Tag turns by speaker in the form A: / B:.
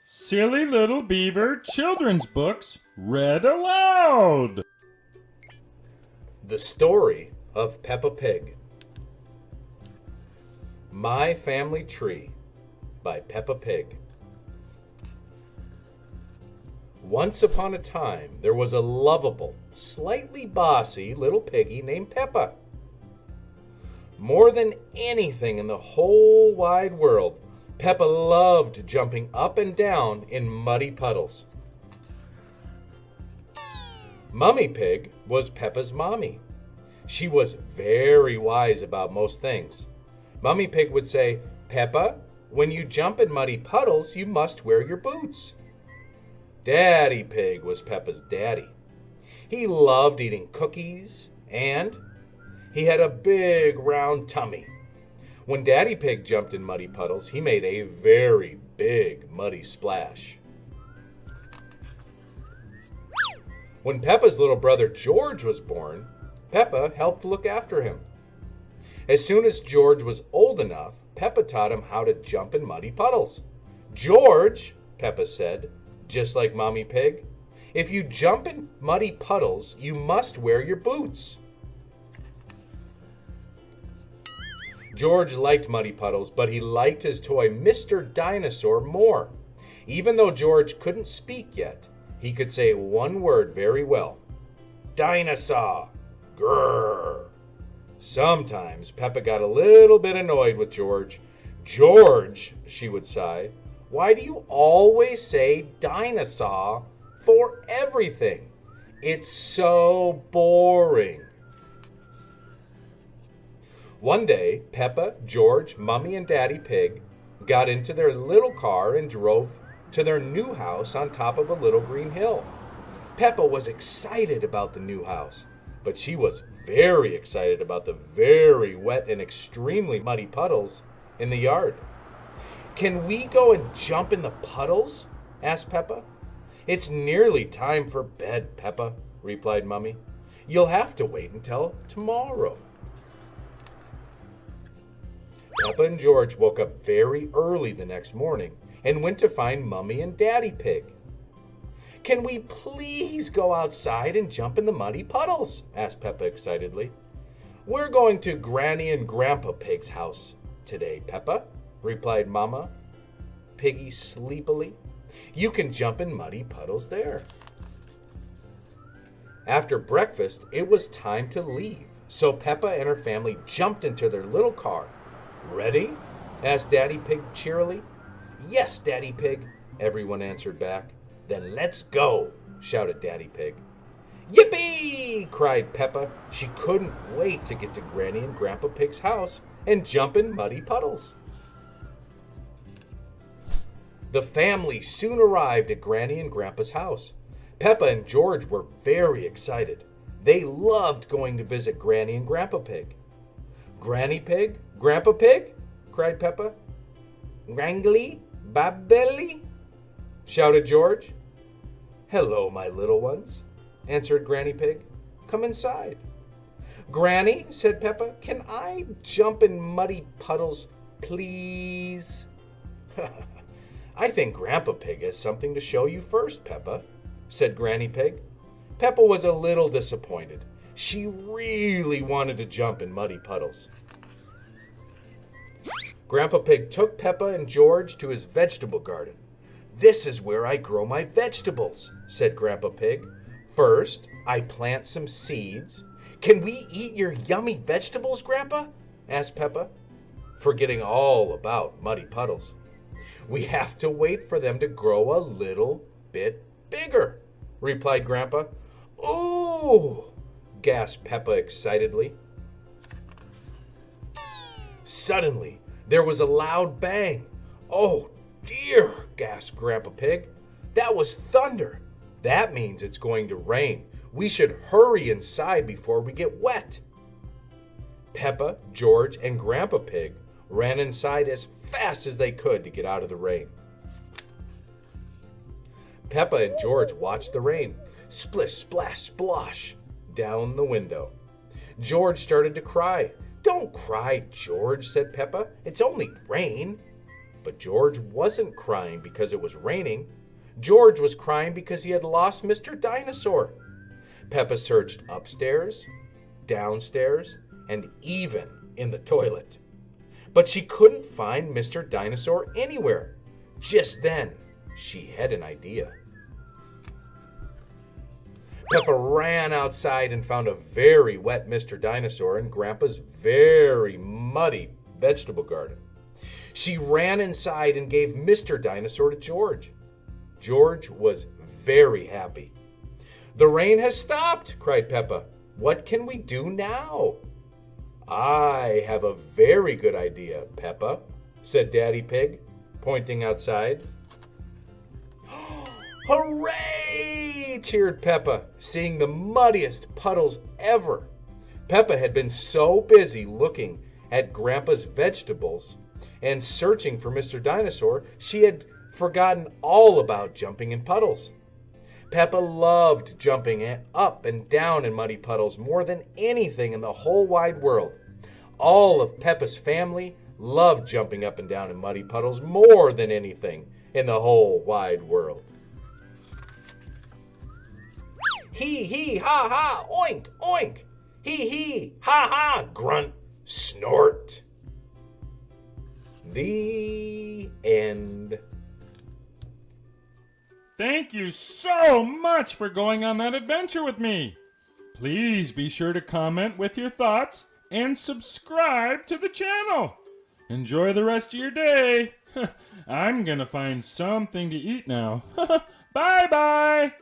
A: Silly Little Beaver Children's Books Read Aloud.
B: The Story of Peppa Pig. My Family Tree by Peppa Pig. Once upon a time, there was a lovable, slightly bossy little piggy named Peppa. More than anything in the whole wide world, Peppa loved jumping up and down in muddy puddles. Mummy Pig was Peppa's mommy. She was very wise about most things. Mummy Pig would say, "Peppa, when you jump in muddy puddles, you must wear your boots." Daddy Pig was Peppa's daddy. He loved eating cookies and he had a big round tummy. When Daddy Pig jumped in muddy puddles, he made a very big muddy splash. When Peppa's little brother George was born, Peppa helped look after him. As soon as George was old enough, Peppa taught him how to jump in muddy puddles. "George," Peppa said, just like Mommy Pig, "if you jump in muddy puddles, you must wear your boots." George liked muddy puddles, but he liked his toy Mr. Dinosaur more. Even though George couldn't speak yet, he could say one word very well. Dinosaur! Grrr! Sometimes Peppa got a little bit annoyed with George. "George," she would sigh, "why do you always say dinosaur for everything? It's so boring." One day, Peppa, George, Mummy, and Daddy Pig got into their little car and drove to their new house on top of a little green hill. Peppa was excited about the new house, but she was very excited about the very wet and extremely muddy puddles in the yard. "Can we go and jump in the puddles?" asked Peppa. "It's nearly time for bed, Peppa," replied Mummy. "You'll have to wait until tomorrow." Peppa and George woke up very early the next morning and went to find Mummy and Daddy Pig. "Can we please go outside and jump in the muddy puddles?" asked Peppa excitedly. "We're going to Granny and Grandpa Pig's house today, Peppa," replied Mama Piggy sleepily. "You can jump in muddy puddles there." After breakfast, it was time to leave, so Peppa and her family jumped into their little car. "Ready?" asked Daddy Pig cheerily. "Yes, Daddy Pig," everyone answered back. "Then let's go," shouted Daddy Pig. "Yippee!" cried Peppa. She couldn't wait to get to Granny and Grandpa Pig's house and jump in muddy puddles. The family soon arrived at Granny and Grandpa's house. Peppa and George were very excited. They loved going to visit Granny and Grandpa Pig. "Granny Pig? Grandpa Pig?" cried Peppa. "Wrangly? Babbly?" shouted George. "Hello, my little ones," answered Granny Pig. "Come inside." "Granny," said Peppa, "can I jump in muddy puddles, please?" "I think Grandpa Pig has something to show you first, Peppa," said Granny Pig. Peppa was a little disappointed. She really wanted to jump in muddy puddles. Grandpa Pig took Peppa and George to his vegetable garden. "This is where I grow my vegetables," said Grandpa Pig. "First, I plant some seeds." "Can we eat your yummy vegetables, Grandpa?" asked Peppa, forgetting all about muddy puddles. "We have to wait for them to grow a little bit bigger," replied Grandpa. "Ooh!" gasped Peppa excitedly. Suddenly, there was a loud bang. "Oh dear," gasped Grandpa Pig. "That was thunder. That means it's going to rain. We should hurry inside before we get wet." Peppa, George, and Grandpa Pig ran inside as fast as they could to get out of the rain. Peppa and George watched the rain, splish, splash, splosh, down the window. George started to cry. "Don't cry, George," said Peppa. "It's only rain." But George wasn't crying because it was raining. George was crying because he had lost Mr. Dinosaur. Peppa searched upstairs, downstairs, and even in the toilet. But she couldn't find Mr. Dinosaur anywhere. Just then, she had an idea. Peppa ran outside and found a very wet Mr. Dinosaur in Grandpa's very muddy vegetable garden. She ran inside and gave Mr. Dinosaur to George. George was very happy. "The rain has stopped," cried Peppa. "What can we do now?" "I have a very good idea, Peppa," said Daddy Pig, pointing outside. "Hooray!" cheered Peppa, seeing the muddiest puddles ever. Peppa had been so busy looking at Grandpa's vegetables and searching for Mr. Dinosaur, she had forgotten all about jumping in puddles. Peppa loved jumping up and down in muddy puddles more than anything in the whole wide world. All of Peppa's family loved jumping up and down in muddy puddles more than anything in the whole wide world. Hee hee ha ha, oink oink. Hee hee ha ha, grunt, snort. The end.
A: Thank you so much for going on that adventure with me. Please be sure to comment with your thoughts and subscribe to the channel. Enjoy the rest of your day. I'm gonna find something to eat now. Bye-bye.